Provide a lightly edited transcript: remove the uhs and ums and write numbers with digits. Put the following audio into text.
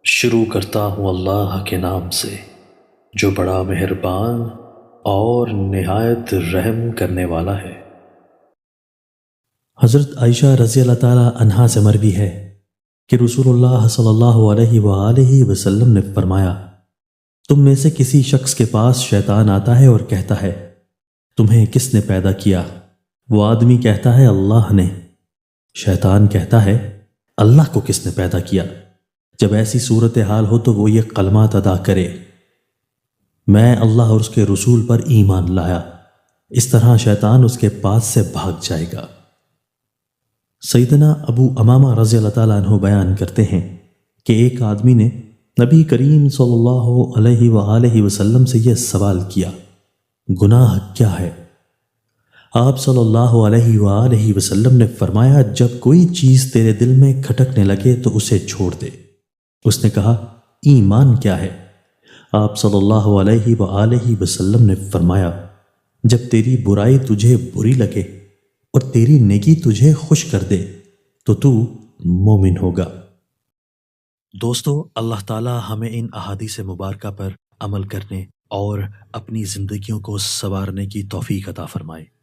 شروع کرتا ہوں اللہ کے نام سے جو بڑا مہربان اور نہایت رحم کرنے والا ہے۔ حضرت عائشہ رضی اللہ تعالی عنہا سے مروی ہے کہ رسول اللہ صلی اللہ علیہ وآلہ وسلم نے فرمایا، تم میں سے کسی شخص کے پاس شیطان آتا ہے اور کہتا ہے، تمہیں کس نے پیدا کیا؟ وہ آدمی کہتا ہے، اللہ نے۔ شیطان کہتا ہے، اللہ کو کس نے پیدا کیا؟ جب ایسی صورتحال ہو تو وہ یہ کلمات ادا کرے، میں اللہ اور اس کے رسول پر ایمان لایا۔ اس طرح شیطان اس کے پاس سے بھاگ جائے گا۔ سیدنا ابو امامہ رضی اللہ تعالیٰ عنہ بیان کرتے ہیں کہ ایک آدمی نے نبی کریم صلی اللہ علیہ وآلہ وسلم سے یہ سوال کیا، گناہ کیا ہے؟ آپ صلی اللہ علیہ وآلہ وسلم نے فرمایا، جب کوئی چیز تیرے دل میں کھٹکنے لگے تو اسے چھوڑ دے۔ اس نے کہا، ایمان کیا ہے؟ آپ صلی اللہ علیہ وآلہ وسلم نے فرمایا، جب تیری برائی تجھے بری لگے اور تیری نیکی تجھے خوش کر دے تو مومن ہوگا۔ دوستو، اللہ تعالی ہمیں ان احادیث مبارکہ پر عمل کرنے اور اپنی زندگیوں کو سنوارنے کی توفیق عطا فرمائے۔